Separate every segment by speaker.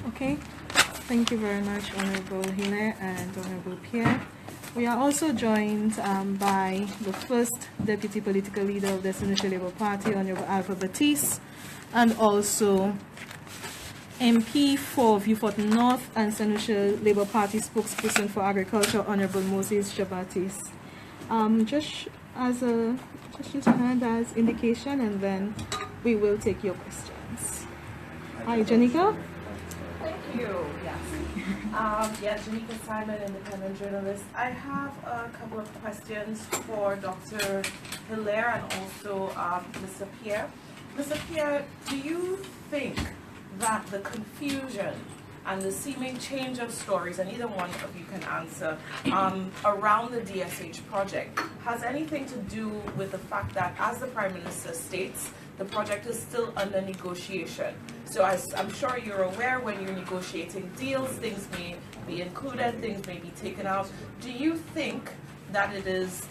Speaker 1: Okay, thank you very much, Honorable Hine and Honorable Pierre. We are also joined by the first Deputy Political Leader of the St. Lucia Labour Party, Honorable Alpha Batiste, and also MP for Vieux Fort North and St. Lucia Labour Party spokesperson for Agriculture, Honorable Moses Jabatis. Just use your hand as indication, and then we will take your questions. Hi, Janika.
Speaker 2: Thank you. Yes. Janika Simon, independent journalist. I have a couple of questions for Dr. Hilaire and also Mr. Pierre. Mr. Pierre, do you think that the confusion and the seeming change of stories, and either one of you can answer, around the DSH project has anything to do with the fact that, as the Prime Minister states, the project is still under negotiation? So I'm sure you're aware, when you're negotiating deals, things may be included, things may be taken out. Do you think that it is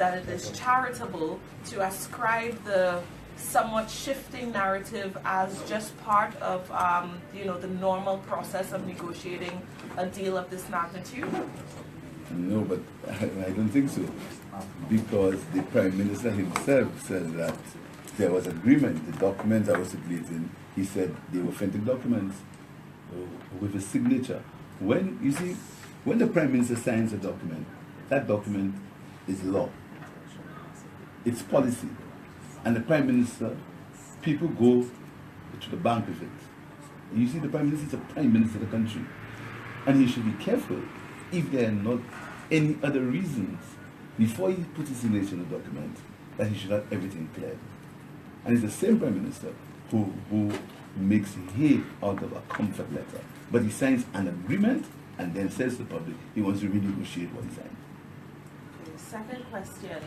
Speaker 2: charitable to ascribe the somewhat shifting narrative as just part of the normal process of negotiating a deal of this magnitude?
Speaker 3: No, but I don't think so, because the Prime Minister himself said that there was agreement. The documents I was circulating, he said they were authentic documents with a signature. When the Prime Minister signs a document, that document is law. It's policy. And the Prime Minister, people go to the bank with it. You see, the Prime Minister is the Prime Minister of the country. And he should be careful if there are not any other reasons before he puts his signature in the document, that he should have everything cleared. And it's the same Prime Minister who makes hay out of a comfort letter. But he signs an agreement and then says to the public he wants to renegotiate what he signed.
Speaker 2: Second question,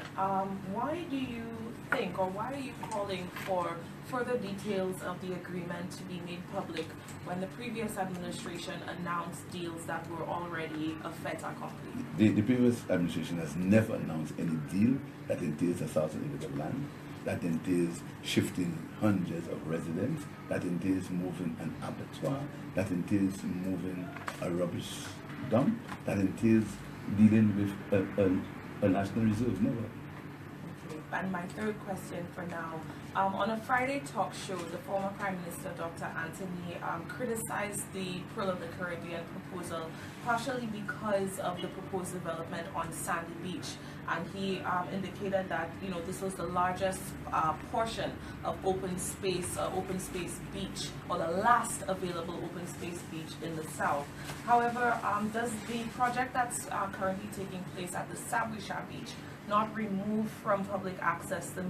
Speaker 2: why do you think, or why are you calling for further details of the agreement to be made public when the previous administration announced deals that were already a fait accompli?
Speaker 3: The previous administration has never announced any deal that entails 1,000 acres of land, that entails shifting hundreds of residents, that entails moving an abattoir, that entails moving a rubbish dump, that entails dealing with a national reserve. Never.
Speaker 2: And my third question for now, on a Friday talk show, the former Prime Minister, Dr. Anthony, criticized the Pearl of the Caribbean proposal, partially because of the proposed development on Sandy Beach. And he indicated that this was the largest portion of open space beach, or the last available open space beach in the south. However, does the project that's currently taking place at the Sabuisha Beach not remove from public access the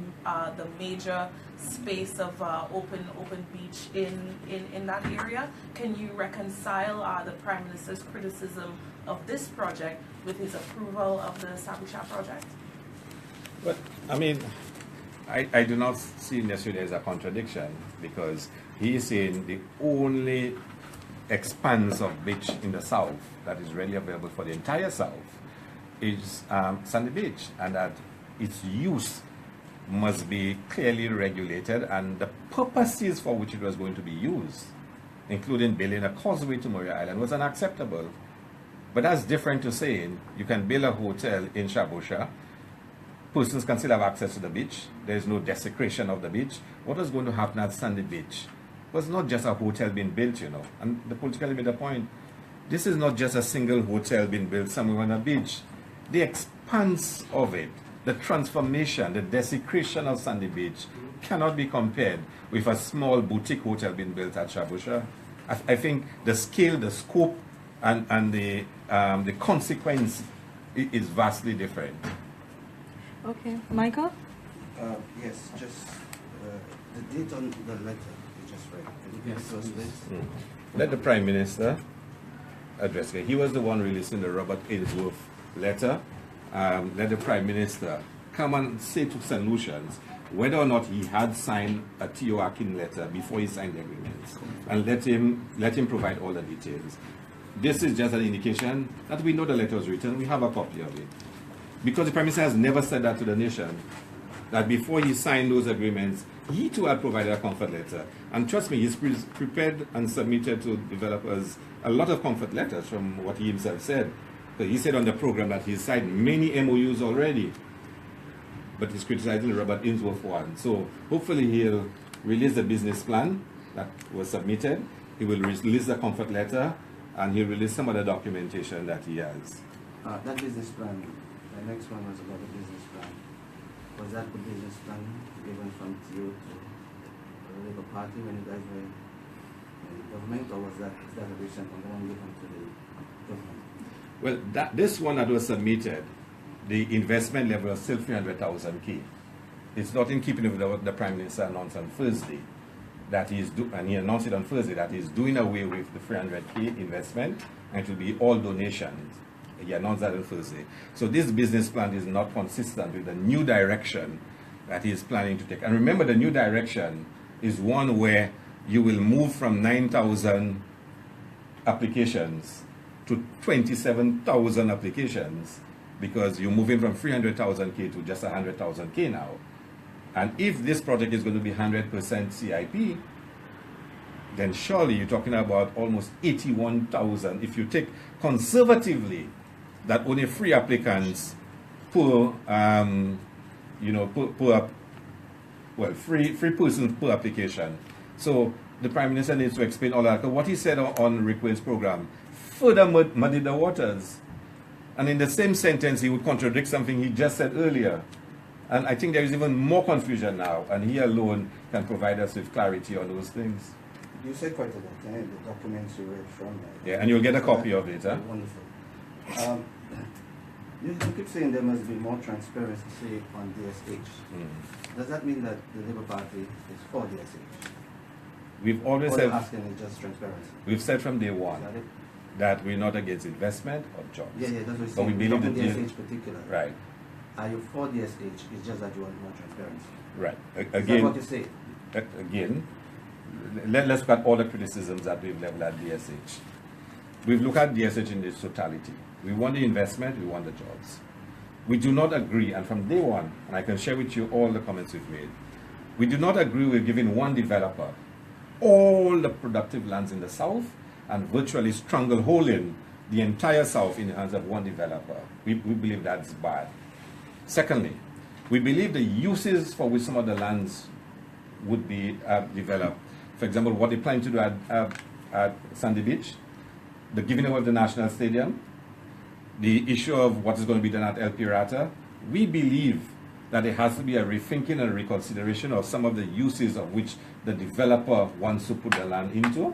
Speaker 2: major space of open beach in that area? Can you reconcile the Prime Minister's criticism of this project with his approval of the Sabuisha project?
Speaker 4: But I mean, I do not see necessarily as a contradiction, because he is saying the only expanse of beach in the south that is readily available for the entire south is Sandy Beach, and that its use must be clearly regulated, and the purposes for which it was going to be used, including building a causeway to Murray Island, was unacceptable. But that's different to saying you can build a hotel in Shabusha, persons can still have access to the beach, there is no desecration of the beach. What was going to happen at Sandy Beach was not just a hotel being built, and the politically made a point. This is not just a single hotel being built somewhere on a beach. The expanse of it, the transformation, the desecration of Sandy Beach cannot be compared with a small boutique hotel being built at Shabusha. I think the scale, the scope, and the consequence is vastly different.
Speaker 1: Okay, Michael?
Speaker 5: Yes, just the date on the letter you just read. Yes.
Speaker 4: Let the Prime Minister address it. He was the one releasing the Robert Aylesworth letter. Let the Prime Minister come and say to St. Lucians whether or not he had signed a T.O. Akin letter before he signed the agreements, and let him provide all the details. This is just an indication that we know the letter was written, we have a copy of it. Because the Prime Minister has never said that to the nation, that before he signed those agreements, he too had provided a comfort letter. And trust me, he's prepared and submitted to developers a lot of comfort letters from what he himself said. So he said on the program that he's signed many MOUs already, but he's criticizing the Robert Ainsworth one. So hopefully he'll release the business plan that was submitted. He will release the comfort letter, and he'll release some other documentation that he has.
Speaker 5: That business plan, the next one was about the business plan. Was that the business plan given from you to the Labour Party when you guys were in the government, or was that a recent one, the one given to the government?
Speaker 4: Well, this one that was submitted, the investment level is still 300,000 K. It's not in keeping with what the Prime Minister announced on Thursday, and he announced it on Thursday, that he's doing away with the 300K investment, and it will be all donations. He announced that on Thursday. So this business plan is not consistent with the new direction that he is planning to take. And remember, the new direction is one where you will move from 9,000 applications to 27,000 applications, because you're moving from 300,000 K to just 100,000 K now. And if this project is going to be 100% CIP, then surely you're talking about almost 81,000. If you take conservatively that only 3 applicants per, three persons per application. So the Prime Minister needs to explain all that. What he said on Rick Wayne's program further muddied the waters. And in the same sentence, he would contradict something he just said earlier. And I think there is even more confusion now, and he alone can provide us with clarity on those things.
Speaker 5: You said quite a lot, the documents you read from there.
Speaker 4: Yeah, and you'll get a copy of it, huh?
Speaker 5: Wonderful. You keep saying there must be more transparency on DSH. Does that mean that the Labour Party is for DSH?
Speaker 4: We've always
Speaker 5: All
Speaker 4: said,
Speaker 5: you're asking is just transparency.
Speaker 4: we've said from day
Speaker 5: Is
Speaker 4: one
Speaker 5: that it?
Speaker 4: that we're not against investment or jobs.
Speaker 5: Yeah, that's what you're
Speaker 4: But we
Speaker 5: saying.
Speaker 4: believe
Speaker 5: Not
Speaker 4: that
Speaker 5: DSH particular.
Speaker 4: Right,
Speaker 5: Are you for DSH? It's just that you want more transparency.
Speaker 4: right.
Speaker 5: Is that
Speaker 4: Again,
Speaker 5: what you say?
Speaker 4: again, let's look at all the criticisms that we've leveled at DSH. We've looked at DSH in its totality. We want the investment, we want the jobs. We do not agree, and from day one, and I can share with you all the comments we've made, we do not agree with giving one developer all the productive lands in the south and virtually strangleholding the entire south in the hands of one developer. We believe that's bad. Secondly, we believe the uses for which some of the lands would be developed, for example, what they plan to do at Sandy Beach, the giving away of the National Stadium, the issue of what is going to be done at El Pirata, we believe that there has to be a rethinking and reconsideration of some of the uses of which the developer wants to put the land into.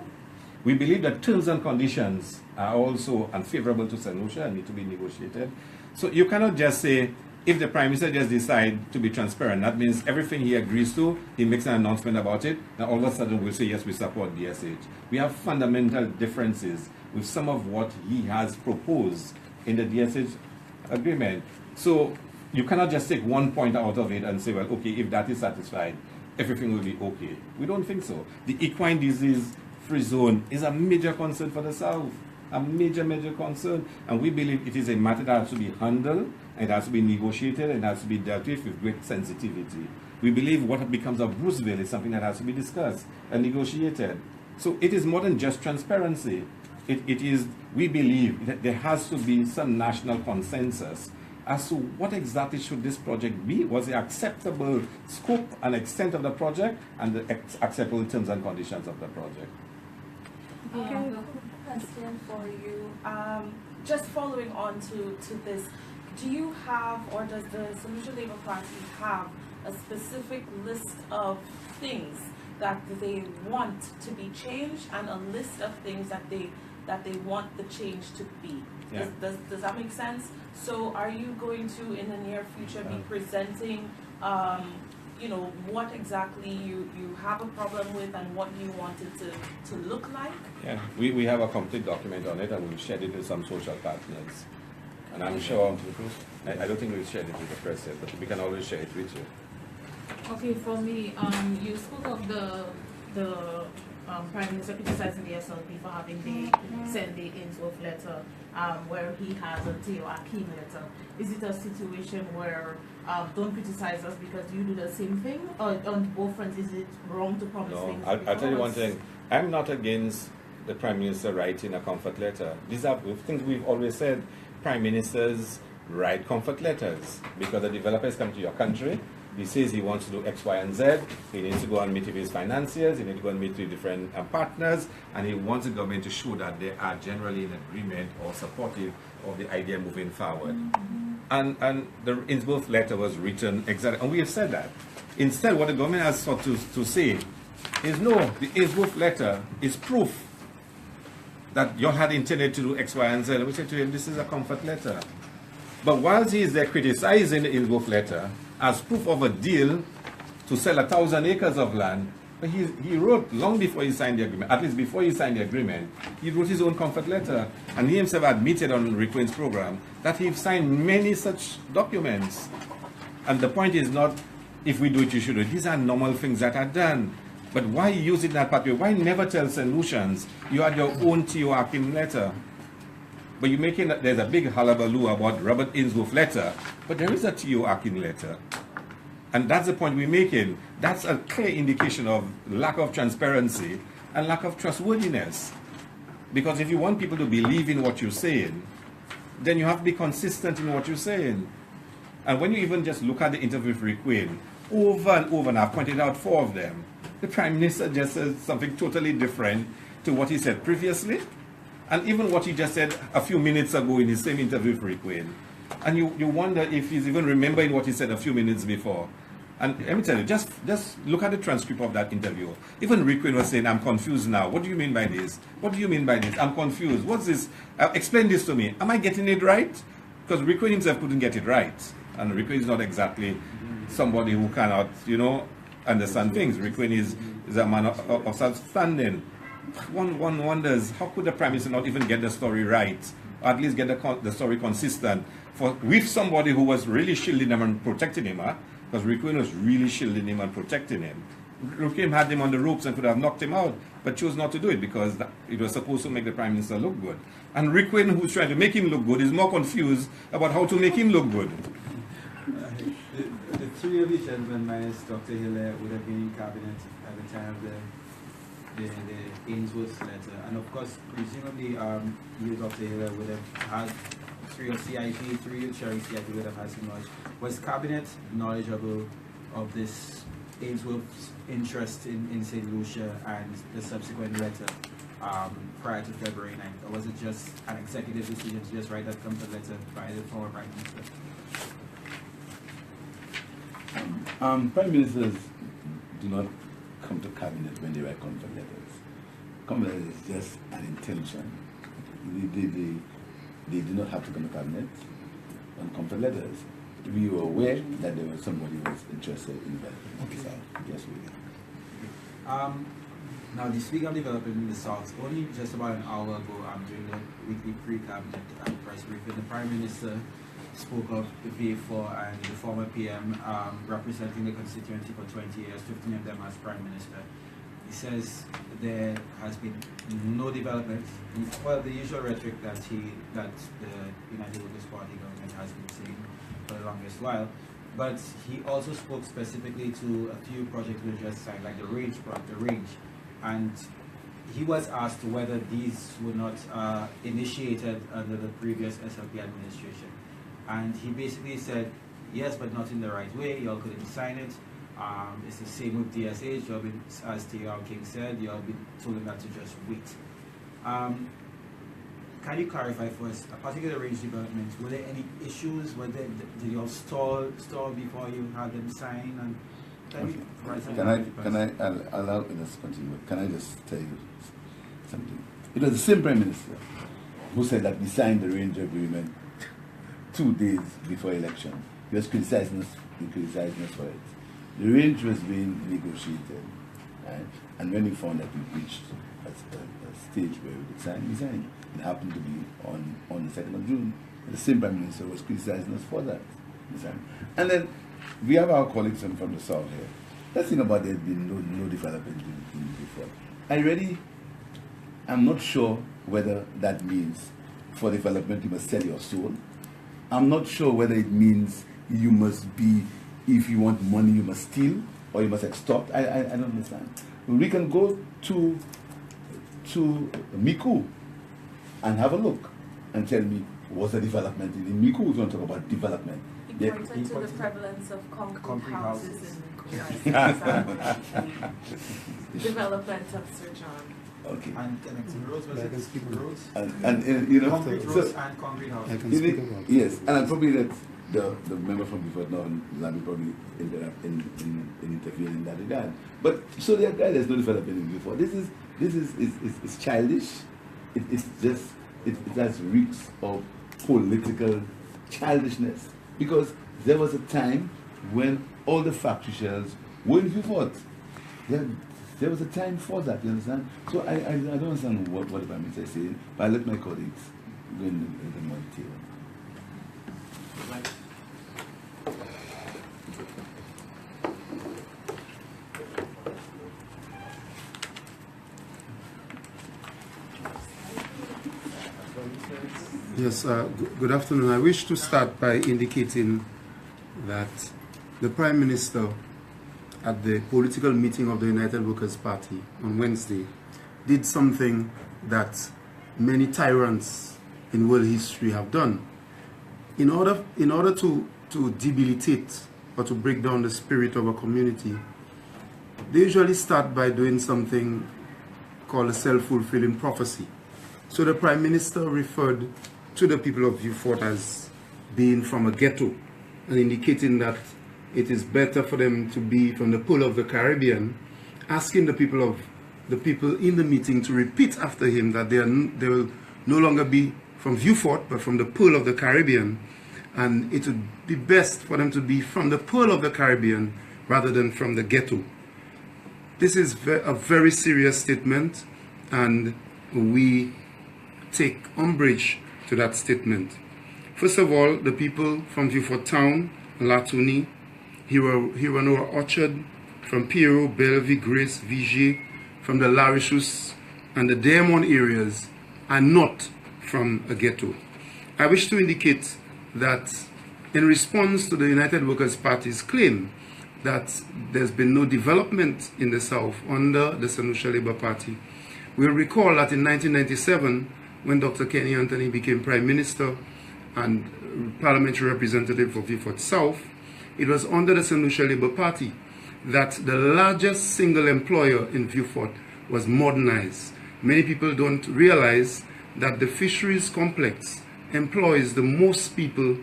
Speaker 4: We believe that terms and conditions are also unfavorable to St. Lucia and need to be negotiated. So you cannot just say, if the Prime Minister just decides to be transparent, that means everything he agrees to, he makes an announcement about it, and all of a sudden we'll say, yes, we support DSH. We have fundamental differences with some of what he has proposed in the DSH agreement. So you cannot just take one point out of it and say, well, okay, if that is satisfied, everything will be okay. We don't think so. The equine disease-free zone is a major concern for the South, a major, major concern. And we believe it is a matter that has to be handled, and it has to be negotiated, and it has to be dealt with great sensitivity. We believe what becomes of Bruceville is something that has to be discussed and negotiated. So it is more than just transparency. It is, we believe that there has to be some national consensus as to what exactly should this project be, was the acceptable scope and extent of the project, and the acceptable terms and conditions of the project.
Speaker 2: Okay. Question for you. Just following on to this, do you have, or does the St. Lucia Labour Party have a specific list of things that they want to be changed, and a list of things that they want the change to be?
Speaker 4: Yeah.
Speaker 2: Does that make sense? So are you going to, in the near future, be presenting, what exactly you have a problem with and what you want it to look like?
Speaker 4: Yeah, we have a complete document on it, and we've shared it with some social partners. And I'm sure, I don't think we've shared it with the press yet, but we can always share it with you.
Speaker 6: Okay, for me, you spoke of the Prime Minister criticizing the SLP for having the send the Ainsworth letter, where he has a Theo Akin letter. Is it a situation where don't criticize us because you do the same thing, or on both fronts is it wrong to promise
Speaker 4: No,
Speaker 6: things?
Speaker 4: I'll tell you one
Speaker 6: before us?
Speaker 4: thing. I'm not against the Prime Minister writing a comfort letter. These are things we've always said. Prime Ministers write comfort letters because the developer has come to your country. He says he wants to do X, Y, and Z. He needs to go and meet with his financiers. He needs to go and meet with different partners. And he wants the government to show that they are generally in agreement or supportive of the idea moving forward. And the Ainsworth letter was written exactly, and we have said that. Instead, what the government has sought to say is, no, the Ainsworth letter is proof that you had intended to do X, Y, and Z. We said to him, this is a comfort letter. But whilst he is there criticizing the Ainsworth letter as proof of a deal to sell 1,000 acres of land, but he wrote long before he signed the agreement, at least before he signed the agreement, he wrote his own comfort letter. And he himself admitted on Rick Wayne's program that he signed many such documents. And the point is not, if we do it, you should do it. These are normal things that are done. But why use it in that pathway? Why never tell solutions? You had your own Theo Akin letter. But you're making, there's a big hullabaloo about Robert Ainsworth letter, but there is a Theo Akin letter. And that's the point we're making. That's a clear indication of lack of transparency and lack of trustworthiness. Because if you want people to believe in what you're saying, then you have to be consistent in what you're saying. And when you even just look at the interview with Rick Wayne, over and over, and I've pointed out 4 of them, the Prime Minister just says something totally different to what he said previously. And even what he just said a few minutes ago in his same interview with Rick Wayne. And you wonder if he's even remembering what he said a few minutes before. And let me tell you, just look at the transcript of that interview. Even Rick Wayne was saying, I'm confused now. What do you mean by this? What do you mean by this? I'm confused. What's this? Explain this to me. Am I getting it right? Because Rick Wayne himself couldn't get it right. And Rick Wayne is not exactly somebody who cannot, understand things. Rick Wayne is a man of such standing. One wonders, how could the Prime Minister not even get the story right, or at least get the story consistent with somebody who was really shielding him and protecting him, because Rick Wayne was really shielding him and protecting him. Rick Wayne had him on the ropes and could have knocked him out, but chose not to do it because it was supposed to make the Prime Minister look good. And Rick Wayne, who's trying to make him look good, is more confused about how to make him look good.
Speaker 7: The 3 of you gentlemen minus Dr. Hilaire would have been in cabinet at the time of the Ainsworth letter, and of course, presumably, you, Dr. Hilaire, would have had 3 of CIP, 3 of Cherry CIP would have had some knowledge. Was cabinet knowledgeable of this Ainsworth's interest in St. Lucia and the subsequent letter prior to February 9th, or was it just an executive decision to just write that comfort letter by the former Prime Minister?
Speaker 3: Prime Ministers do not come to cabinet when they write comfort letters. Comfort letters is just an intention. They do not have to come to cabinet on comfort letters. We were aware that there was somebody who was interested in developing the South. Yes, we did.
Speaker 7: Now, the speaker of development in the South, only just about an hour ago, during the weekly pre-cabinet press briefing, the Prime Minister spoke of the VA4 and the former PM representing the constituency for 20 years, 15 of them as Prime Minister. He says there has been no development, well, the usual rhetoric that the United Workers' Party government has been saying for the longest while. But he also spoke specifically to a few projects we just signed, like the Range project, and he was asked whether these were not initiated under the previous SLP administration. And he basically said, yes, but not in the right way. Y'all couldn't sign it. It's the same with DSH. Y'all been, as T.R. King said, y'all been told them that to just wait. Can you clarify for us, particularly the range development, were there any issues? Did y'all stall before you had them sign? And
Speaker 3: can I allow us to continue? Can I just tell you something? It was the same Prime Minister who said that we signed the range agreement 2 days before election. He was criticizing us for it. The range was being negotiated, right? And when we found that we reached a stage where we could sign, we signed. It happened to be on the 2nd of June. The same Prime Minister was criticizing us for that. And then we have our colleagues from the South here. Let's think about there has been no development in before. I'm not sure whether that means for development you must sell your soul. I'm not sure whether it means you must be, if you want money, you must steal or you must extort. I don't understand. We can go to Miku and have a look and tell me what's the development in Miku. We're going to talk about development.
Speaker 2: He
Speaker 3: Yeah.
Speaker 2: pointed to the prevalence of concrete houses in development of Sir John.
Speaker 3: Okay.
Speaker 7: And connecting roads, was it? Roads?
Speaker 3: And you know,
Speaker 7: Concrete
Speaker 3: so-
Speaker 7: roads and concrete houses.
Speaker 3: You need- yes, and I'm probably let the member from Beaufort now, Lambi, probably interfere in that regard. But so there's no development in Beaufort. This is childish. It has reeks of political childishness, because there was a time when all the factory shells were in Beaufort. There was a time for that, you understand? So I don't understand what the Prime Minister is saying, but I let my colleagues go in the more detail.
Speaker 8: Yes, good afternoon. I wish to start by indicating that the Prime Minister at the political meeting of the United Workers' Party on Wednesday did something that many tyrants in world history have done. In order to debilitate or to break down the spirit of a community, they usually start by doing something called a self-fulfilling prophecy. So the Prime Minister referred to the people of Beaufort as being from a ghetto, and indicating that it is better for them to be from the Pearl of the Caribbean, asking the people in the meeting to repeat after him that they will no longer be from Beaufort but from the Pearl of the Caribbean, and it would be best for them to be from the Pearl of the Caribbean rather than from the ghetto. This is a very serious statement, and we take umbrage to that statement. First of all, the people from Beaufort Town, Latuni, Hiranora Orchard, from Piero, Bellevue, Grace, Vigier, from the Larissus and the Diamond areas are not from a ghetto. I wish to indicate that in response to the United Workers' Party's claim that there's been no development in the South under the St. Lucia Labour Party, we'll recall that in 1997, when Dr. Kenny Anthony became Prime Minister and Parliamentary Representative for Beaufort South, it was under the St. Lucia Labour Party that the largest single employer in Beaufort was modernized. Many people don't realize that the fisheries complex employs the most people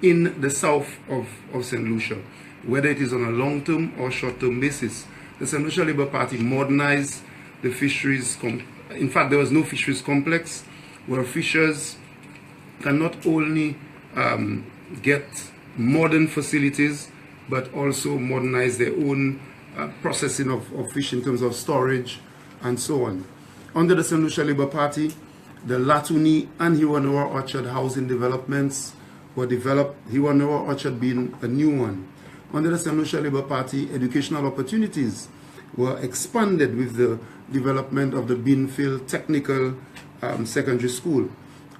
Speaker 8: in the south of St. Lucia, whether it is on a long-term or short-term basis. The St. Lucia Labour Party modernized the fisheries. In fact, there was no fisheries complex where fishers can not only get modern facilities but also modernize their own processing of fish in terms of storage and so on. Under the St. Lucia Labour Party, the Latuni and Hiranora Orchard housing developments were developed, Hiranora Orchard being a new one. Under the St. Lucia Labour Party, educational opportunities were expanded with the development of the Beanfield Technical Secondary School.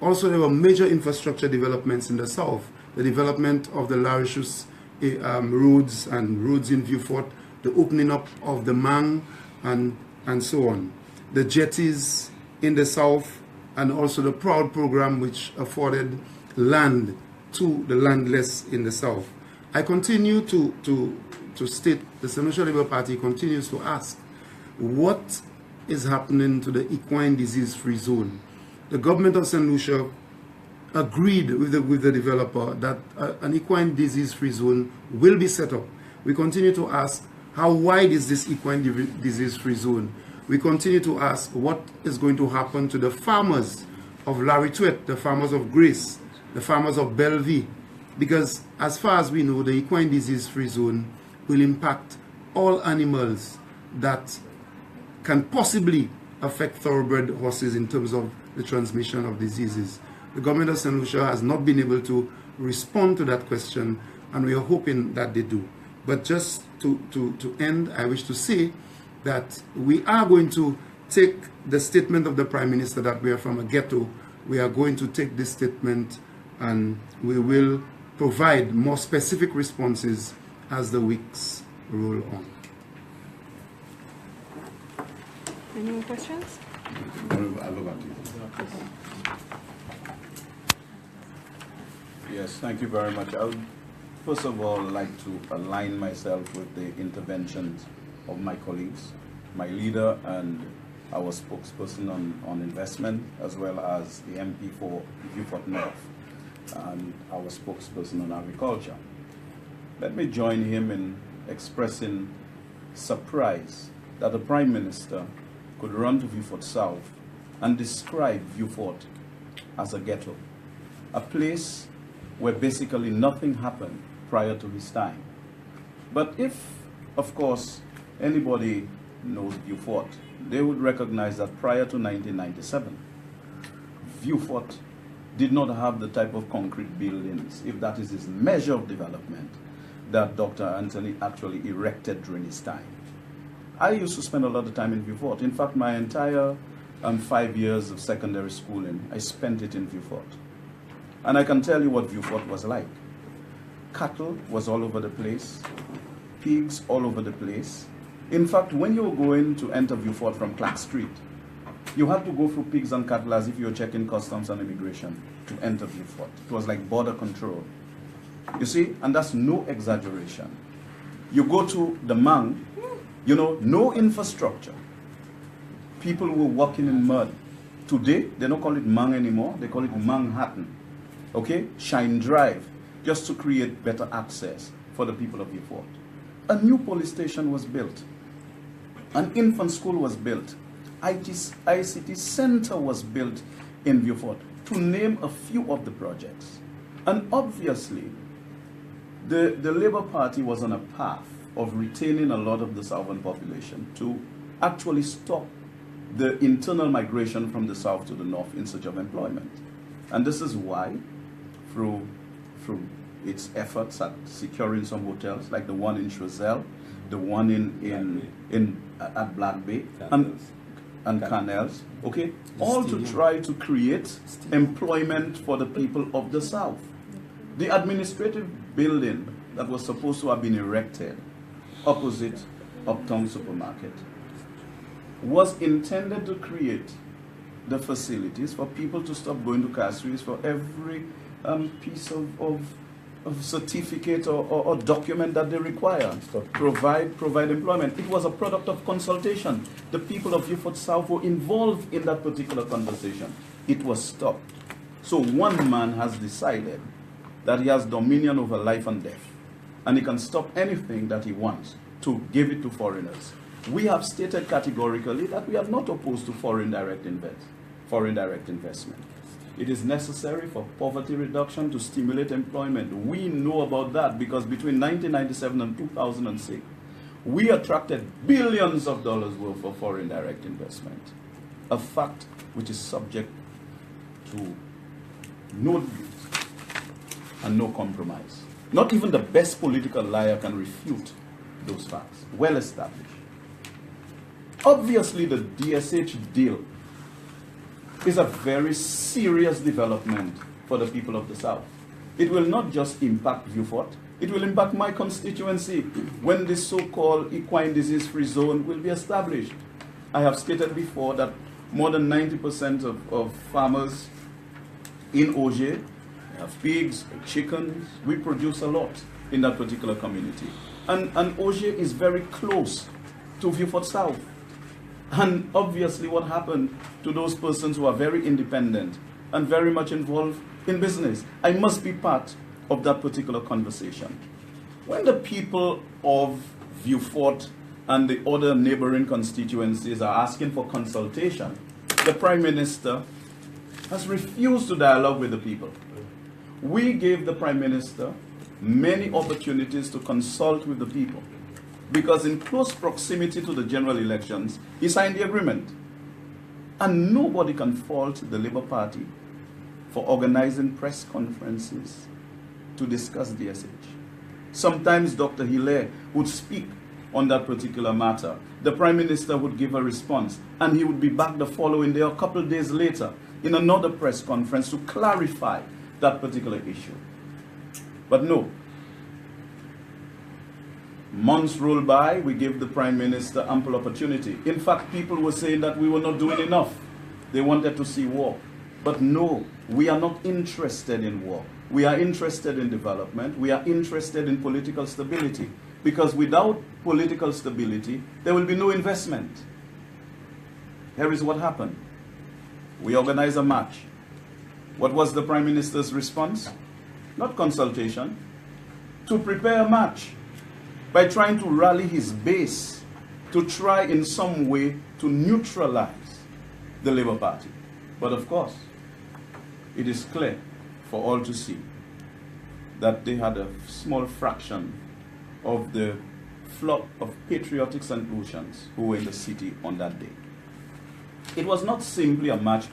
Speaker 8: Also, there were major infrastructure developments in the south, the development of the Larissus roads and roads in Beaufort, the opening up of the Mang and so on. The jetties in the south, and also the PROUD program, which afforded land to the landless in the south. I continue to state the St. Lucia Labour Party continues to ask, what is happening to the equine disease-free zone? The government of St. Lucia agreed with the developer that an equine disease-free zone will be set up. We continue to ask, how wide is this equine disease-free zone? We continue to ask, what is going to happen to the farmers of Larituet, the farmers of Grace, the farmers of Bellevue? Because as far as we know, the equine disease-free zone will impact all animals that can possibly affect thoroughbred horses in terms of the transmission of diseases. The government of St. Lucia has not been able to respond to that question, and we are hoping that they do. But just to end, I wish to say that we are going to take the statement of the Prime Minister that we are from a ghetto, we are going to take this statement and we will provide more specific responses as the weeks roll on.
Speaker 1: Any more questions?
Speaker 3: I'll go back to you.
Speaker 9: Yes, thank you very much. I would first of all like to align myself with the interventions of my colleagues, my leader and our spokesperson on investment, as well as the MP for Beaufort North and our spokesperson on agriculture. Let me join him in expressing surprise that the Prime Minister could run to Beaufort South and describe Beaufort as a ghetto, a place where basically nothing happened prior to his time. But if, of course, anybody knows Beaufort, they would recognize that prior to 1997, Beaufort did not have the type of concrete buildings, if that is his measure of development, that Dr. Anthony actually erected during his time. I used to spend a lot of time in Beaufort. In fact, my entire 5 years of secondary schooling, I spent it in Beaufort. And I can tell you what Beaufort was like. Cattle was all over the place, pigs all over the place. In fact, when you were going to enter Beaufort from Clark Street, you had to go through pigs and cattle as if you were checking customs and immigration to enter Beaufort. It was like border control. You see, and that's no exaggeration. You go to the Mang, you know, no infrastructure. People were walking in mud. Today, they don't call it Mang anymore, they call it Manhattan. Okay, Shine Drive, just to create better access for the people of Beaufort. A new police station was built. An infant school was built. ICT center was built in Beaufort, to name a few of the projects. And obviously, the Labour Party was on a path of retaining a lot of the southern population to actually stop the internal migration from the south to the north in search of employment. And this is why, through its efforts at securing some hotels, like the one in Choiseul, the one at Black Bay, and Canals, okay, all to try to create employment for the people of the south. The administrative building that was supposed to have been erected opposite Uptown Supermarket was intended to create the facilities for people to stop going to Castries for every piece of certificate or document that they require. Provide employment. It was a product of consultation. The people of Beaufort South were involved in that particular conversation. It was stopped. So one man has decided that he has dominion over life and death, and he can stop anything that he wants to give it to foreigners. We have stated categorically that we are not opposed to foreign direct investment. It is necessary for poverty reduction to stimulate employment. We know about that because between 1997 and 2006, we attracted billions of dollars worth of foreign direct investment. A fact which is subject to no debate and no compromise. Not even the best political liar can refute those facts. Well established. Obviously, the DSH deal is a very serious development for the people of the South. It will not just impact Beaufort, it will impact my constituency when this so-called equine disease-free zone will be established. I have stated before that more than 90% of farmers in Auger have pigs, chickens. We produce a lot in that particular community. And Auger is very close to Beaufort South. And obviously what happened to those persons who are very independent and very much involved in business? I must be part of that particular conversation. When the people of Beaufort and the other neighboring constituencies are asking for consultation, the Prime Minister has refused to dialogue with the people. We gave the Prime Minister many opportunities to consult with the people, because in close proximity to the general elections, he signed the agreement. And nobody can fault the Labour Party for organizing press conferences to discuss DSH. Sometimes Dr. Hilaire would speak on that particular matter. The Prime Minister would give a response, and he would be back the following day, a couple of days later, in another press conference to clarify that particular issue. But no. Months rolled by, we gave the Prime Minister ample opportunity. In fact, people were saying that we were not doing enough. They wanted to see war. But no, we are not interested in war. We are interested in development. We are interested in political stability. Because without political stability, there will be no investment. Here is what happened. We organized a march. What was the Prime Minister's response? Not consultation. To prepare a march by trying to rally his base to try in some way to neutralize the Labour Party. But of course, it is clear for all to see that they had a small fraction of the flock of patriotic St. Lucians who were in the city on that day. It was not simply a march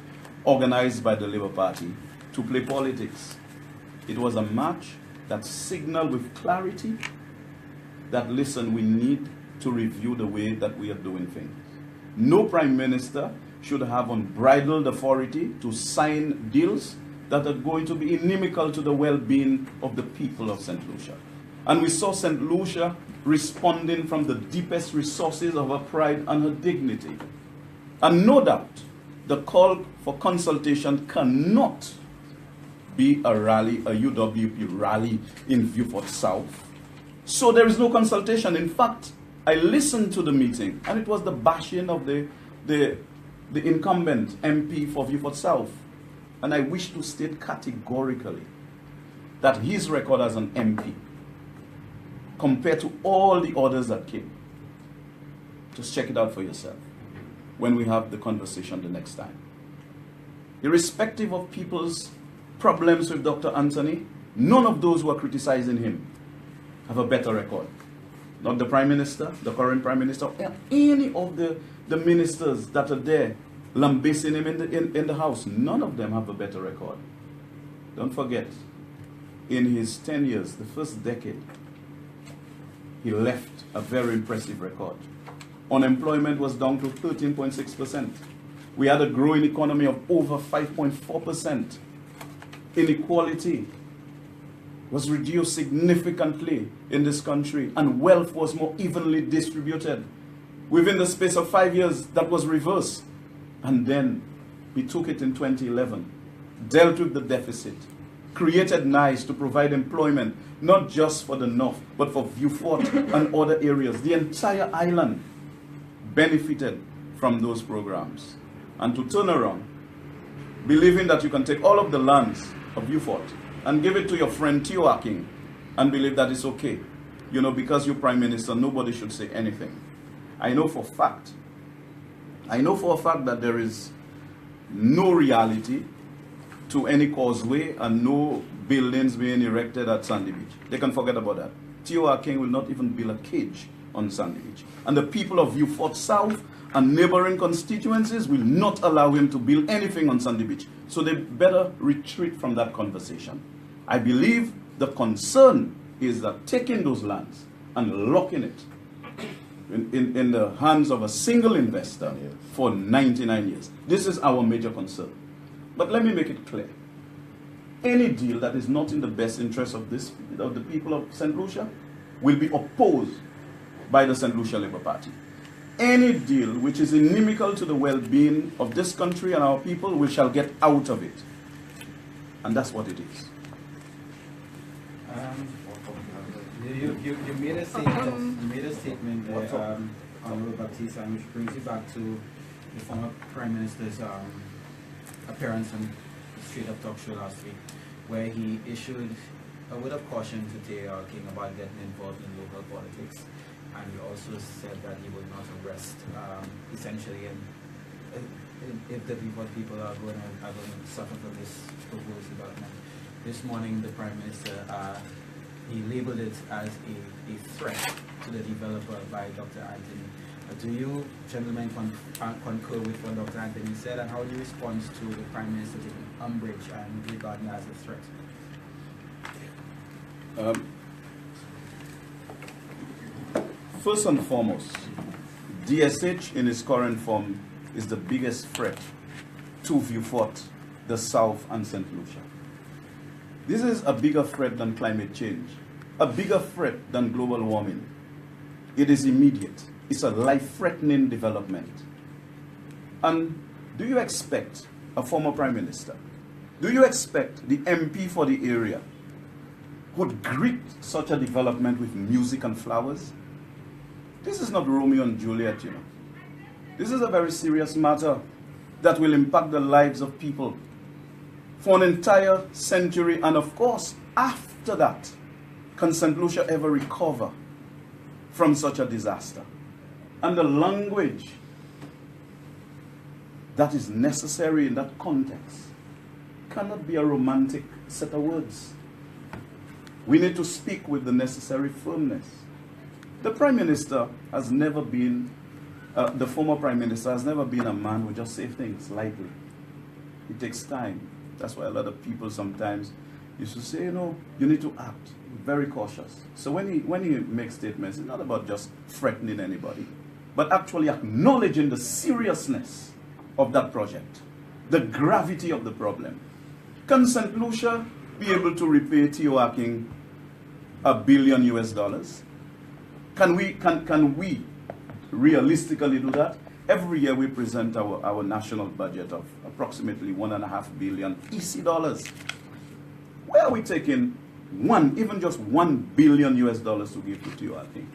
Speaker 9: organized by the Labour Party to play politics. It was a march that signaled with clarity that, listen, we need to review the way that we are doing things. No Prime Minister should have unbridled authority to sign deals that are going to be inimical to the well-being of the people of St. Lucia. And we saw St. Lucia responding from the deepest resources of her pride and her dignity. And no doubt, the call for consultation cannot be a rally, a UWP rally in Vieux-Fort South. So there is no consultation. In fact, I listened to the meeting, and it was the bashing of the incumbent MP for Vieux-Fort South. And I wish to state categorically that his record as an MP, compared to all the others that came, just check it out for yourself when we have the conversation the next time. Irrespective of people's problems with Dr. Anthony, none of those who are criticizing him have a better record. Not the Prime Minister, the current Prime Minister, or any of the ministers that are there lambasting him in the House. None of them have a better record. Don't forget, in his 10 years, the first decade, he left a very impressive record. Unemployment was down to 13.6%. We had a growing economy of over 5.4%. Inequality was reduced significantly in this country, and wealth was more evenly distributed. Within the space of 5 years, that was reversed. And then he took it in 2011, dealt with the deficit, created NICE to provide employment, not just for the North, but for Vieux-Fort and other areas. The entire island benefited from those programs. And to turn around, believing that you can take all of the lands of Vieux-Fort and give it to your friend Theo Aking and believe that it's okay. You know, because you're Prime Minister, nobody should say anything. I know for a fact that there is no reality to any causeway and no buildings being erected at Sandy Beach. They can forget about that. Theo Aking will not even build a cage on Sandy Beach. And the people of Vieux-Fort South and neighboring constituencies will not allow him to build anything on Sandy Beach. So they better retreat from that conversation. I believe the concern is that taking those lands and locking it in the hands of a single investor for 99 years. This is our major concern. But let me make it clear. Any deal that is not in the best interest of the people of St. Lucia will be opposed by the St. Lucia Labour Party. Any deal which is inimical to the well-being of this country and our people, we shall get out of it. And that's what it is.
Speaker 7: You made a statement. You made a statement there, Honorable Baptiste, which brings you back to the former Prime Minister's appearance on the Straight Up Talk Show last week, where he issued a word of caution to Theo Aking about getting involved in local politics, and he also said that he would not arrest, essentially, if the people are going to suffer from this proposed development. This morning, the Prime Minister he labeled it as a threat to the developer by Dr. Anthony. Do you gentlemen concur with what Dr. Anthony said, and how do you respond to the Prime Minister taking umbrage and regarding it as a threat?
Speaker 9: First and foremost, DSH in its current form is the biggest threat to Vieux Fort, the South, and St. Lucia. This is a bigger threat than climate change, a bigger threat than global warming. It is immediate. It's a life-threatening development. And do you expect a former Prime Minister, do you expect the MP for the area would greet such a development with music and flowers? This is not Romeo and Juliet, you know. This is a very serious matter that will impact the lives of people for an entire century, and of course, after that, can St. Lucia ever recover from such a disaster? And the language that is necessary in that context cannot be a romantic set of words. We need to speak with the necessary firmness. The Prime Minister has never been, the former Prime Minister has never been a man who just say things lightly. It takes time. That's why a lot of people sometimes used to say, you know, you need to act very cautious. So when he makes statements, it's not about just threatening anybody, but actually acknowledging the seriousness of that project, the gravity of the problem. Can St. Lucia be able to repay T.O. Aking $1 billion? Can we realistically do that? Every year we present our national budget of approximately $1.5 billion EC dollars. Where are we taking even just $1 billion to give to T.O. Aking?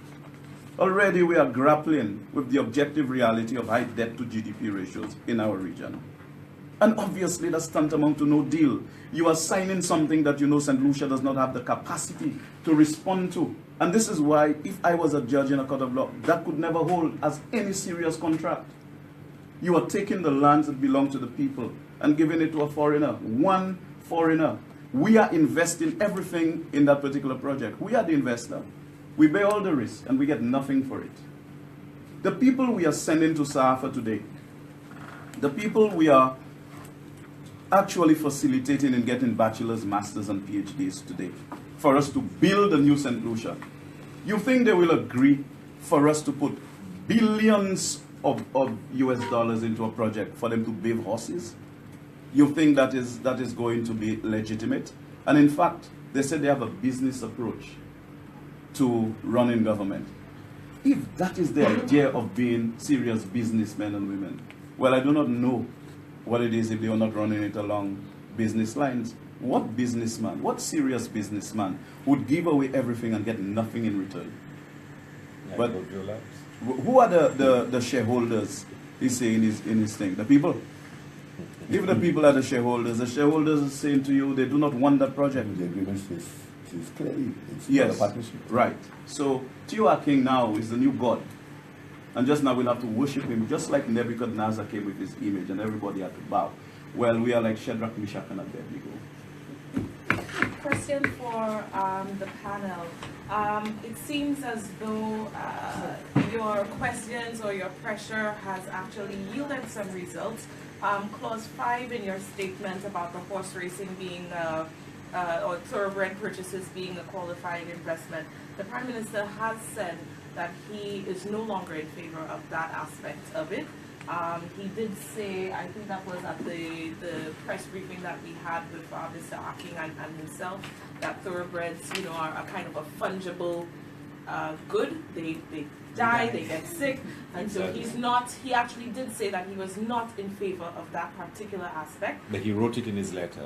Speaker 9: Already we are grappling with the objective reality of high debt to GDP ratios in our region. And obviously that's tantamount to no deal. You are signing something that you know St. Lucia does not have the capacity to respond to. And this is why, if I was a judge in a court of law, that could never hold as any serious contract. You are taking the lands that belong to the people and giving it to a foreigner, one foreigner. We are investing everything in that particular project. We are the investor. We bear all the risk and we get nothing for it. The people we are sending to SAFA today, the people we are actually facilitating in getting bachelor's, master's, and PhDs today for us to build a new St. Lucia, you think they will agree for us to put billions of US dollars into a project for them to bathe horses? You think that is going to be legitimate? And in fact, they said they have a business approach to running government. If that is the idea of being serious businessmen and women, well, I do not know what it is if they are not running it along business lines. What businessman, what serious businessman would give away everything and get nothing in return?
Speaker 4: Yeah,
Speaker 9: but who are the shareholders, he's saying in his thing? The people. If the people are the shareholders are saying to you they do not want that project.
Speaker 3: The agreement says clearly it's
Speaker 9: yes,
Speaker 3: not a partnership.
Speaker 9: Right. So T.O. Aking now is the new God. And just now we'll have to worship him, just like Nebuchadnezzar came with his image and everybody had to bow. Well, we are like Shadrach, Meshach, and Abednego.
Speaker 2: Question for the panel. It seems as though your questions or your pressure has actually yielded some results. Clause 5 in your statement about the horse racing being, or thoroughbred purchases being a qualifying investment, the Prime Minister has said that he is no longer in favor of that aspect of it. He did say, I think that was at the press briefing that we had with Mr. Aking and himself, that thoroughbreds, you know, are a kind of a fungible good. They die, they get sick, and so he actually did say that he was not in favor of that particular aspect.
Speaker 4: But he wrote it in his letter,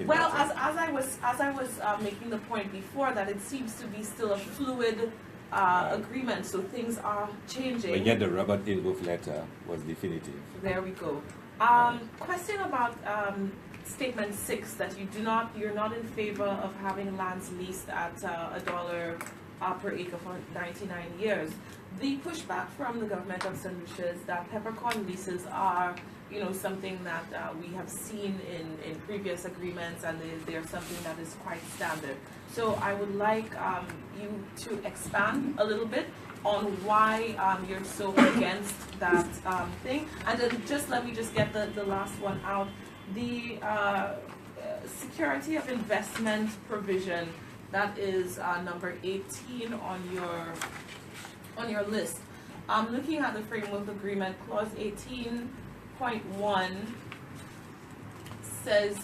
Speaker 2: Well, as I was making the point before, that it seems to be still a fluid agreement, so things are changing.
Speaker 4: But yet the Robert Ilbuf letter was definitive.
Speaker 2: There we go. Question about statement 6, that you're not in favor of having lands leased at $1 per acre for 99 years. The pushback from the government of St. Lucia is that peppercorn leases are, you know, something that we have seen in previous agreements, and they're something that is quite standard. So I would like you to expand a little bit on why you're so against that thing. And then let me get the last one out. The security of investment provision, that is number 18 on on your list, looking at the framework agreement, clause 18.1 says,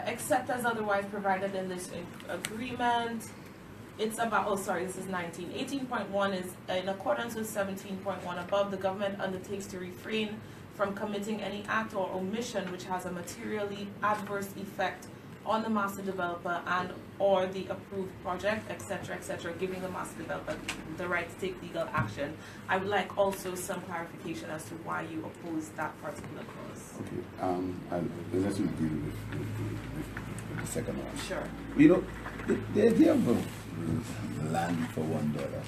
Speaker 2: except as otherwise provided in this agreement. It's about, oh sorry, this is 19. 18.1 is in accordance with 17.1 above, the government undertakes to refrain from committing any act or omission which has a materially adverse effect on the master developer and or the approved project, etc., giving the master developer the right to take legal action. I would like also some clarification as to why you oppose that particular clause.
Speaker 3: Okay, let's deal with the second one.
Speaker 2: Sure.
Speaker 3: You know, the idea of land for $1.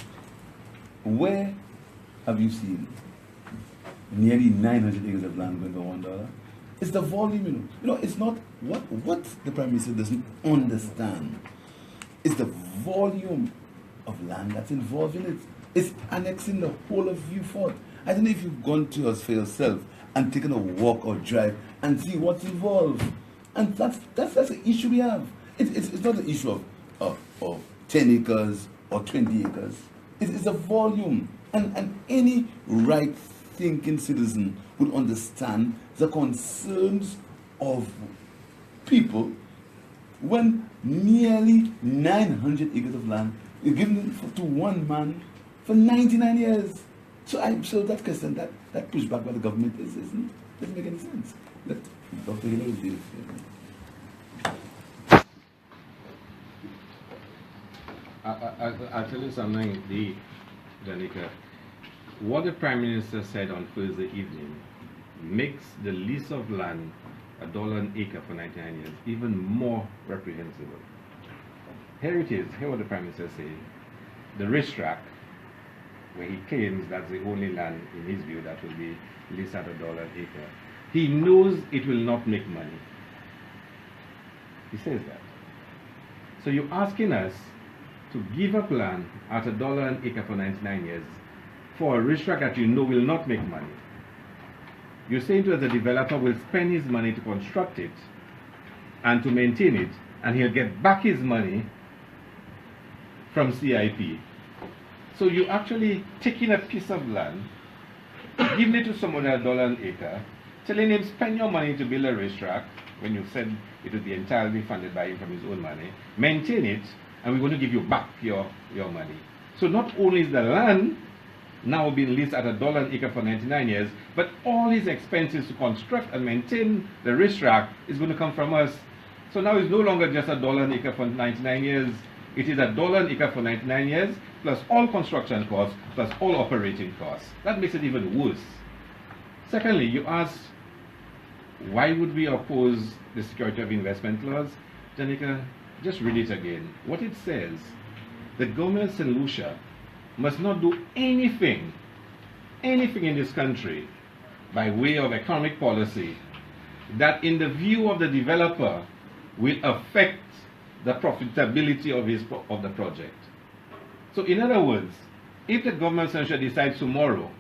Speaker 3: Where have you seen nearly 900 acres of land going for $1? It's the volume, you know, it's not what the Prime Minister doesn't understand is the volume of land that's involved in it. It's annexing the whole of Vieux Fort. I don't know if you've gone to us for yourself and taken a walk or drive and see what's involved. And that's the issue we have. It's not the issue of 10 acres or 20 acres. It's the volume. And any right-thinking citizen would understand the concerns of people when nearly 900 acres of land is given to one man for 99 years. So that question, that pushback by the government doesn't make any sense. Let Dr. Hiller deal with it.
Speaker 4: I'll tell you something, Danica. What the Prime Minister said on Thursday evening makes the lease of land $1 an acre for 99 years even more reprehensible. Here it is, here what the Prime Minister said. The racetrack, where he claims that's the only land in his view that will be leased at $1 an acre. He knows it will not make money. He says that. So you're asking us to give up land at $1 an acre for 99 years for a racetrack that you know will not make money. You're saying to us the developer will spend his money to construct it and to maintain it, and he'll get back his money from CIP. So you're actually taking a piece of land, giving it to someone at $1 an acre, telling him spend your money to build a racetrack when you said it would be entirely funded by him from his own money, maintain it, and we're going to give you back your money. So not only is the land now being leased at $1 an acre for 99 years, but all his expenses to construct and maintain the racetrack is going to come from us. So now it's no longer just $1 an acre for 99 years. It is $1 an acre for 99 years, plus all construction costs, plus all operating costs. That makes it even worse. Secondly, you asked, why would we oppose the Security of Investment Clause? Danica, just read it again. What it says, the government of St. Lucia must not do anything in this country by way of economic policy that in the view of the developer will affect the profitability of the project. So in other words, if the government essentially decides tomorrow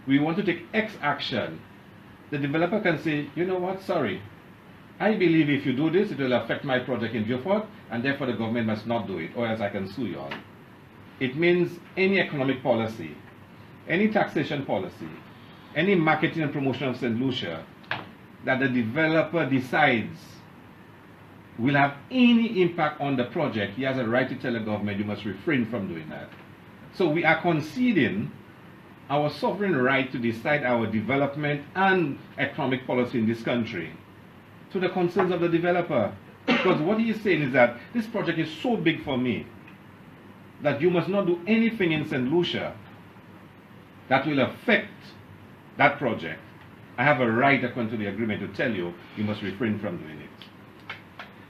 Speaker 4: we want to take X action, the developer can say, you know what, sorry, I believe if you do this, it will affect my project in Vieux Fort, and therefore the government must not do it, or else I can sue you all. It means any economic policy, any taxation policy, any marketing and promotion of St. Lucia that the developer decides will have any impact on the project, he has a right to tell the government you must refrain from doing that. So we are conceding our sovereign right to decide our development and economic policy in this country to the concerns of the developer. Because what he is saying is that this project is so big for me that you must not do anything in St. Lucia that will affect that project. I have a right according to the agreement to tell you, you must refrain from doing it.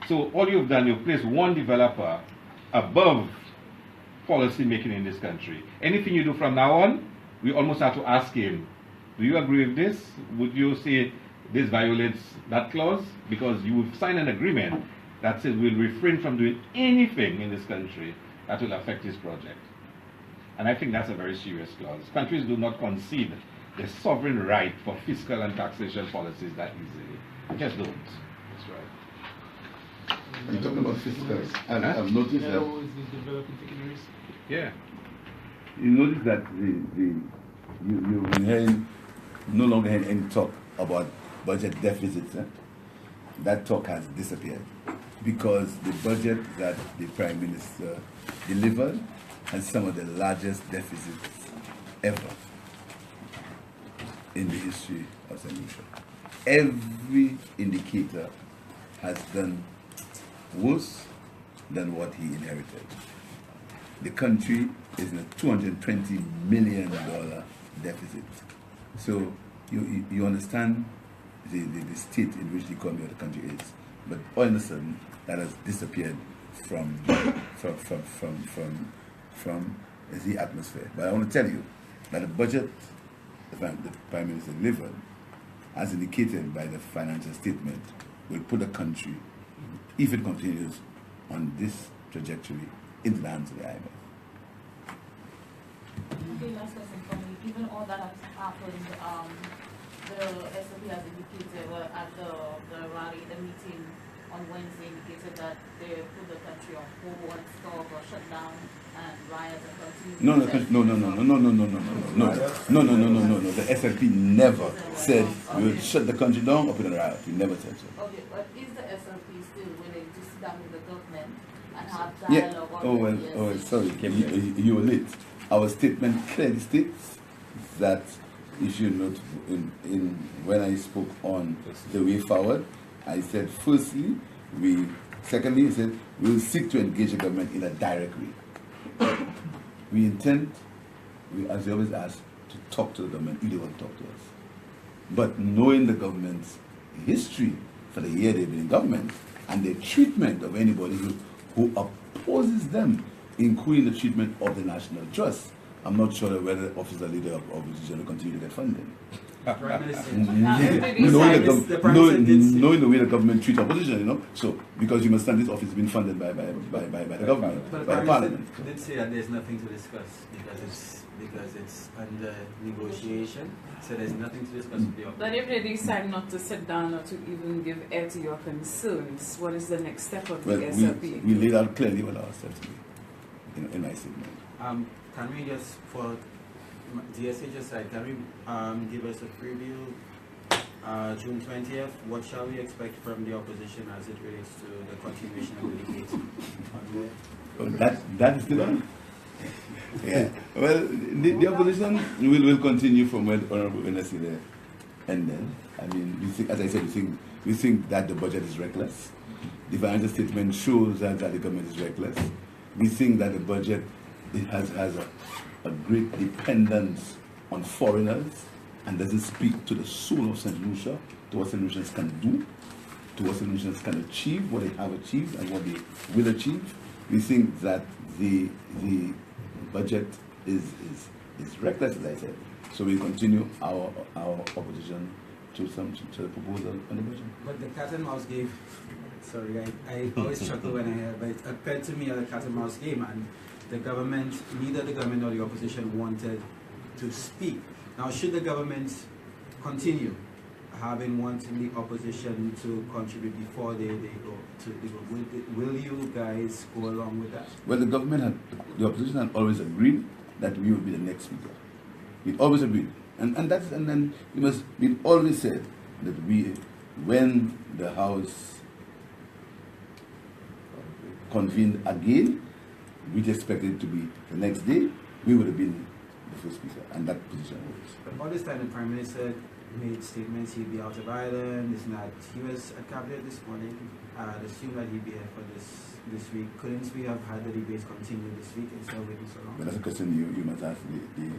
Speaker 4: So all you've done, you've placed one developer above policy making in this country. Anything you do from now on, we almost have to ask him, do you agree with this? Would you say this violates that clause? Because you've signed an agreement that says we'll refrain from doing anything in this country that will affect this project. And I think that's a very serious clause. Countries do not concede the sovereign right for fiscal and taxation policies that easily. They just don't. That's right.
Speaker 3: You're talking about fiscal. And I've noticed that.
Speaker 4: Yeah.
Speaker 3: you notice that you're hearing, no longer hearing any talk about budget deficits. That talk has disappeared because the budget that the Prime Minister delivered has some of the largest deficits ever in the history of St. Lucia. Every indicator has done worse than what he inherited. The country is in a $220 million deficit. So you understand the state in which the economy of the country is. But all of a sudden, that has disappeared from the atmosphere. But I want to tell you that the budget the Prime Minister delivered, as indicated by the financial statement, will put the country, if it continues on this trajectory, into the hands of the IMF.
Speaker 6: Okay, last question for me. Given all that has happened, the SLP has indicated, well, at the rally, the meeting on Wednesday indicated that they put the country on hold and stop or shut down and riot and continue.
Speaker 3: No. The SLP never said we will shut the country down or put on a riot. We never said so.
Speaker 6: Okay, but is the SLP still willing to sit down with the government and have
Speaker 3: Yeah.
Speaker 6: dialogue?
Speaker 3: Sorry, you were late. Our statement clearly states that, if you note, when I spoke on the way forward, I said, secondly, I said, we will seek to engage the government in a direct way. We intend, as we always ask, to talk to the government if they want to talk to us. But knowing the government's history for the year they've been in government and their treatment of anybody who opposes them, including the treatment of the National Trust, I'm not sure whether the officer leader of opposition will continue to get funding.
Speaker 7: Prime Minister.
Speaker 3: Knowing the way the government treats opposition, so because you understand this office has been funded by the government,
Speaker 7: But
Speaker 3: by the parliament.
Speaker 7: did say that there's nothing to discuss because it's under negotiation, so there's nothing to discuss with the
Speaker 10: But
Speaker 7: opposition.
Speaker 10: if they decide not to sit down or to even give air to your concerns, what is the next step of the
Speaker 3: Well,
Speaker 10: SLP?
Speaker 3: we laid out clearly what our steps will be in my statement.
Speaker 7: Can we just, for DSH's side, can we give us a preview? June 20th, what shall we expect from the opposition as it relates to the continuation of the debate?
Speaker 3: Well, that is still on. Yeah. Well, the opposition will continue from where the Honorable Minister there ended. I mean, we think, as I said, we think that the budget is reckless. The financial statement shows that the government is reckless. We think that the budget has a great dependence on foreigners and doesn't speak to the soul of St. Lucia, to what St. Lucians can do, to what St. Lucians can achieve, what they have achieved and what they will achieve. We think that the budget is reckless, as I said. So we continue our opposition to the proposal on the budget.
Speaker 7: But the cat and mouse game, sorry, I always chuckle when I hear, but it appeared to me as a cat and mouse game, and the government, neither the government nor the opposition wanted to speak. Now, should the government continue wanting the opposition to contribute before they go to the vote, will you guys go along with that?
Speaker 3: Well, the opposition had always agreed that we would be the next speaker. We'd always agreed. And then we'd always said that when the House convened again, we'd expected it to be the next day, we would have been the first speaker, and that position holds.
Speaker 7: But all this time, the Prime Minister made statements he'd be out of Ireland, this and that. He was at Cabinet this morning. I'd assume that he'd be here for this week. Couldn't we have had the debates continue this week instead of waiting so long?
Speaker 3: But that's a question you must ask the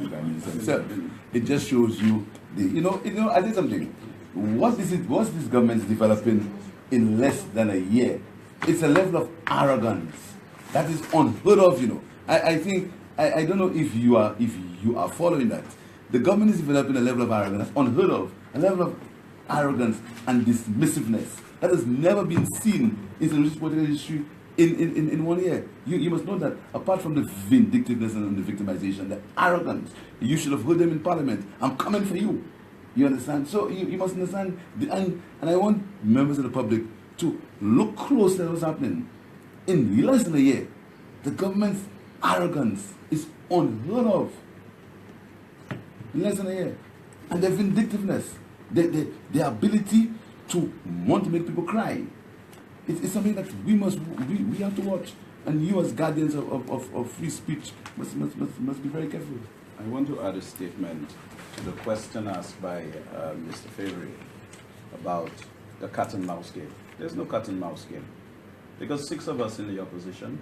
Speaker 3: Prime Minister himself. It just shows you I think something. What this government is developing in less than a year, it's a level of arrogance that is unheard of. I think I don't know if you are following that. The government is developing a level of arrogance that's unheard of, a level of arrogance and dismissiveness that has never been seen in the political history in 1 year. You must know that apart from the vindictiveness and the victimization, the arrogance, you should have heard them in Parliament. I'm coming for you. You understand? So you must understand, and I want members of the public to look closely at what's happening. In less than a year, the government's arrogance is unheard of in less than a year. And their vindictiveness, their ability to want to make people cry, it's something that we have to watch. And you as guardians of free speech must be very careful.
Speaker 9: I want to add a statement to the question asked by Mr. Favory about the cat and mouse game. There's no cat and mouse game, because 6 of us in the opposition,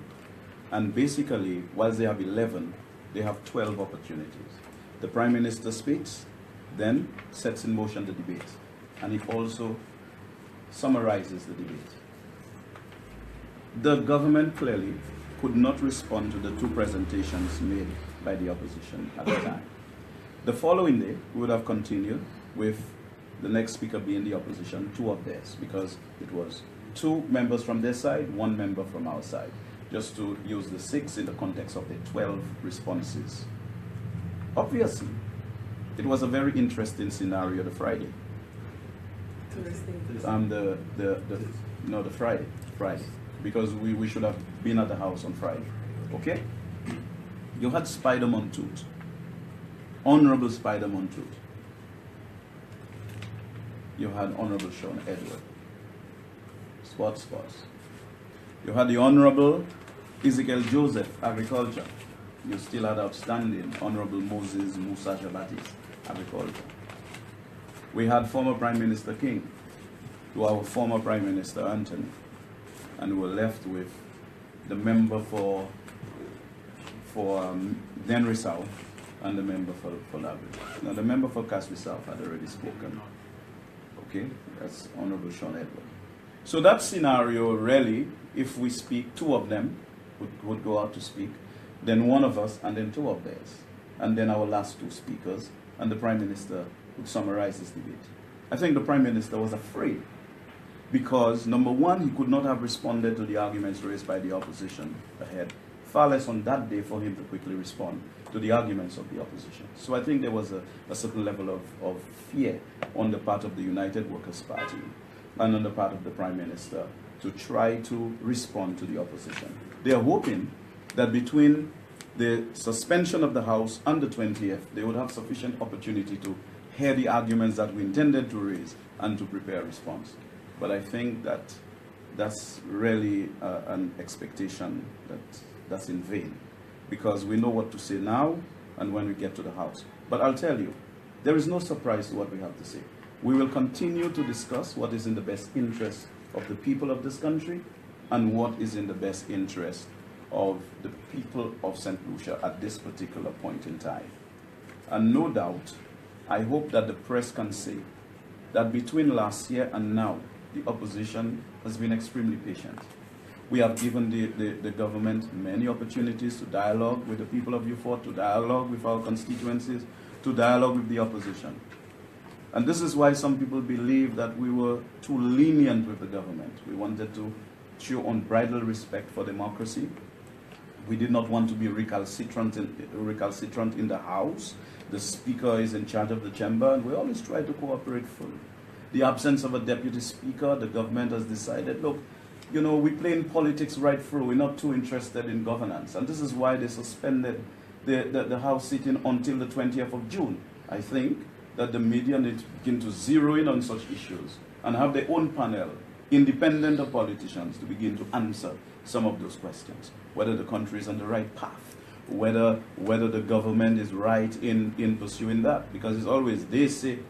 Speaker 9: and basically, whilst they have 11, they have 12 opportunities. The Prime Minister speaks, then sets in motion the debate, and he also summarizes the debate. The government clearly could not respond to the 2 presentations made by the opposition at the time. The following day, we would have continued with the next speaker being the opposition, 2 of theirs, because it was 2 members from their side, 1 member from our side, just to use the 6 in the context of the 12 responses. Obviously, it was a very interesting scenario the Friday. The Friday, because we should have been at the house on Friday. Okay? You had Spider Montoot, Honorable Spider Montoot. You had Honorable Sean Edward, Sports. You had the Honorable Ezekiel Joseph, Agriculture. You still had outstanding Honorable Moses Musa Jabatis, Agriculture. We had former Prime Minister King to our former Prime Minister Anthony, and we're left with the member for Denry South and the member for Labrador. Now the member for Casby South had already spoken. Okay, that's Honorable Sean Edward. So that scenario, really, if we speak, 2 of them would go out to speak, then 1 of us, and then 2 of theirs, and then our last 2 speakers, and the Prime Minister would summarize this debate. I think the Prime Minister was afraid because, number 1, he could not have responded to the arguments raised by the opposition ahead, far less on that day for him to quickly respond to the arguments of the opposition. So I think there was a certain level of fear on the part of the United Workers' Party and on the part of the Prime Minister to try to respond to the opposition. They are hoping that between the suspension of the House and the 20th, they would have sufficient opportunity to hear the arguments that we intended to raise and to prepare a response. But I think that that's really an expectation that's in vain, because we know what to say now and when we get to the House. But I'll tell you, there is no surprise to what we have to say. We will continue to discuss what is in the best interest of the people of this country and what is in the best interest of the people of St. Lucia at this particular point in time. And no doubt, I hope that the press can say that between last year and now, the opposition has been extremely patient. We have given the government many opportunities to dialogue with the people of Beaufort, to dialogue with our constituencies, to dialogue with the opposition. And this is why some people believe that we were too lenient with the government. We wanted to show unbridled respect for democracy. We did not want to be recalcitrant in the House. The Speaker is in charge of the chamber, and we always try to cooperate fully. The absence of a deputy speaker, the government has decided, look, you know, we play in politics right through. We're not too interested in governance. And this is why they suspended the House sitting until the 20th of June. I think that the media need to begin to zero in on such issues and have their own panel, independent of politicians, to begin to answer some of those questions. Whether the country is on the right path, whether the government is right in pursuing that. Because it's always they say,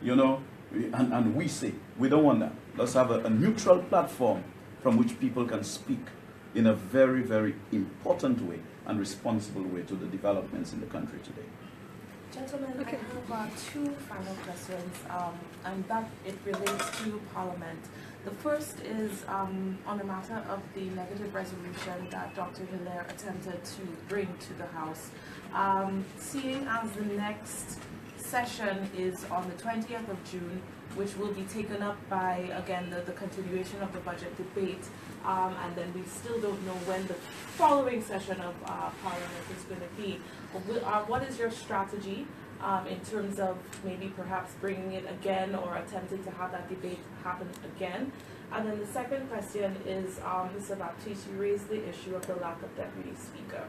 Speaker 9: you know, and we say. We don't want that. Let's have a neutral platform from which people can speak in a very, very important way and responsible way to the developments in the country today.
Speaker 2: Gentlemen, okay. I have 2 final questions, and that it relates to Parliament. The first is on the matter of the negative resolution that Dr. Hilaire attempted to bring to the House. Seeing as the next session is on the 20th of June, which will be taken up by, again, the continuation of the budget debate, and then we still don't know when the following session of Parliament is going to be. What is your strategy in terms of maybe perhaps bringing it again or attempting to have that debate happen again? And then the second question is, Mr. Baptiste, you raised the issue of the lack of deputy speaker.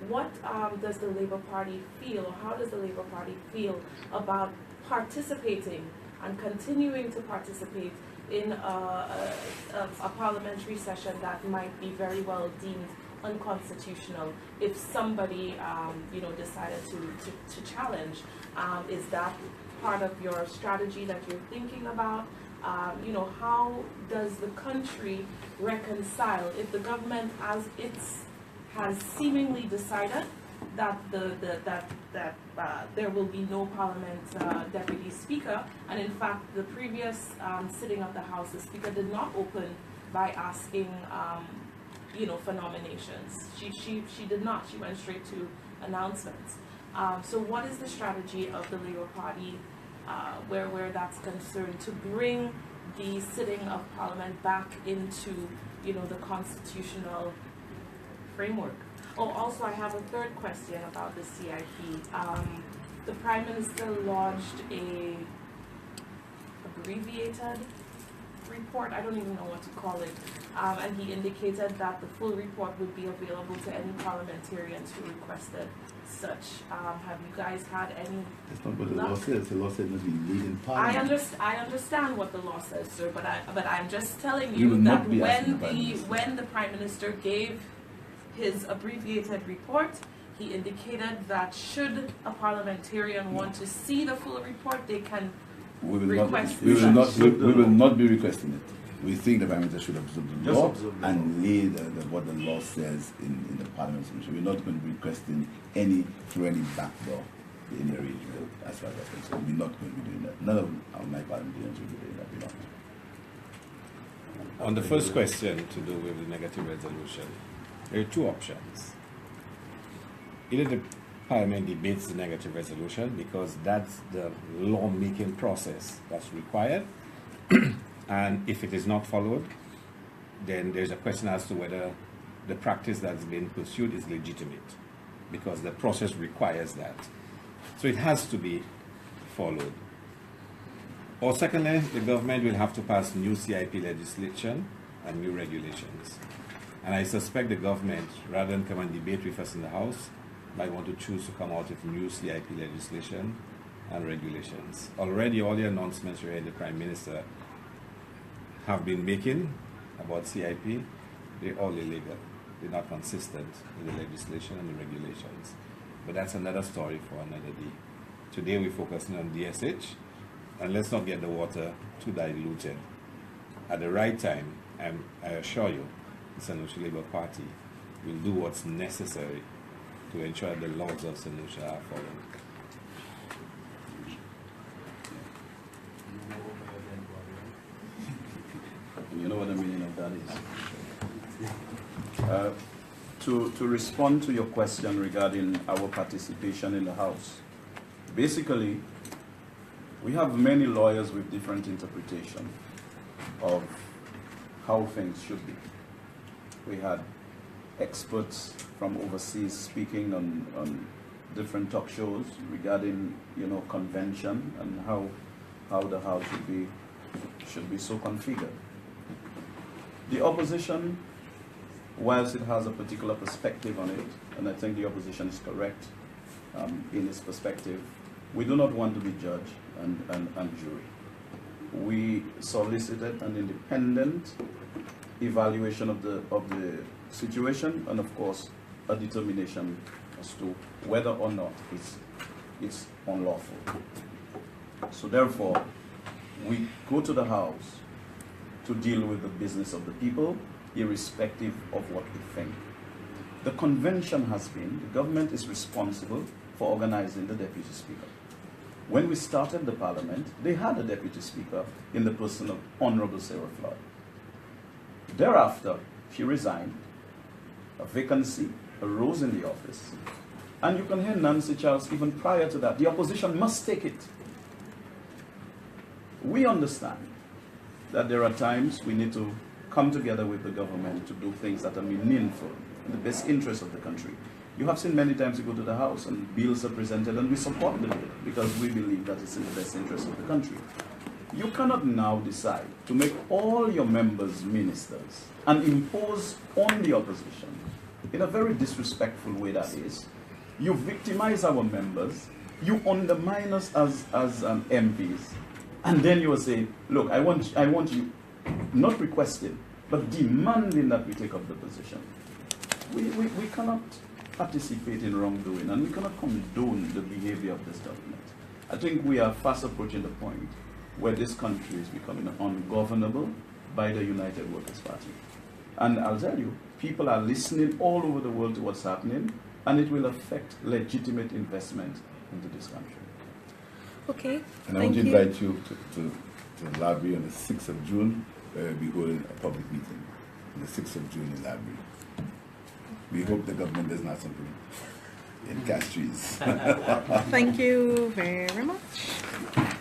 Speaker 2: What does the Labour Party feel, or how does the Labour Party feel about participating and continuing to participate in a parliamentary session that might be very well deemed unconstitutional if somebody decided to challenge? Is that part of your strategy that you're thinking about? How does the country reconcile if the government has seemingly decided that there will be no parliament deputy speaker, and in fact the previous sitting of the House, the speaker did not open by asking for nominations. She did not. She went straight to announcements. So what is the strategy of the Labour Party where that's concerned, to bring the sitting of Parliament back into the constitutional framework? Oh, also I have a third question about the CIP. The Prime Minister lodged a abbreviated report, I don't even know what to call it, and he indicated that the full report would be available to any parliamentarians who requested such. Have you guys had any?
Speaker 3: That's not what the law says. The law says it must be laid in Parliament.
Speaker 2: I understand what the law says, sir, but I'm just telling you that when the Prime Minister gave his abbreviated report, he indicated that should a parliamentarian want to see the full report, they can request
Speaker 3: we will not be requesting it. We think the Prime Minister should observe the law and lay what the law says in the Parliament. So we're not going to be requesting through any back door any arrangement as far as that's concerned. We're not going to be doing that. None of my parliamentarians will be doing that. We're not.
Speaker 4: On the first question to do with the negative resolution, there are two options. Either the Parliament debates the negative resolution, because that's the law-making process that's required, and if it is not followed, then there's a question as to whether the practice that's been pursued is legitimate, because the process requires that. So it has to be followed. Or secondly, the government will have to pass new CIP legislation and new regulations. And I suspect the government, rather than come and debate with us in the House, might want to choose to come out with new CIP legislation and regulations. Already all the announcements we heard the Prime Minister have been making about CIP, they're all illegal. They're not consistent with the legislation and the regulations. But that's another story for another day. Today we're focusing on DSH, and let's not get the water too diluted. At the right time, I assure you, the St. Lucia Labour Party will do what's necessary to ensure the laws of St. Lucia are followed.
Speaker 9: You know what the meaning of that is? To respond to your question regarding our participation in the House, basically, we have many lawyers with different interpretation of how things should be. We had experts from overseas speaking on different talk shows regarding, convention and how the House should be so configured. The opposition, whilst it has a particular perspective on it, and I think the opposition is correct in its perspective, we do not want to be judge and jury. We solicited an independent evaluation of the situation, and of course a determination as to whether or not it's unlawful. So therefore, we go to the House to deal with the business of the people, irrespective of what we think. The convention has been, the government is responsible for organizing the deputy speaker. When we started the Parliament, they had a deputy speaker in the person of Honorable Sarah Flood. Thereafter, she resigned. A vacancy arose in the office. And you can hear Nancy Charles even prior to that. The opposition must take it. We understand that there are times we need to come together with the government to do things that are meaningful in the best interest of the country. You have seen many times we go to the House and bills are presented and we support the bill because we believe that it's in the best interest of the country. You cannot now decide to make all your members ministers and impose on the opposition in a very disrespectful way that is. You victimize our members, you undermine us as MPs, and then you are saying, look, I want you not requesting, but demanding that we take up the position. We cannot participate in wrongdoing, and we cannot condone the behavior of this government. I think we are fast approaching the point where this country is becoming ungovernable by the United Workers' Party. And I'll tell you, people are listening all over the world to what's happening, and it will affect legitimate investment into this country.
Speaker 1: Okay,
Speaker 3: And I want to invite you to the library on the 6th of June, where we'll be holding a public meeting on the 6th of June in the library. We hope the government does not something in cash trees.
Speaker 1: Thank you very much.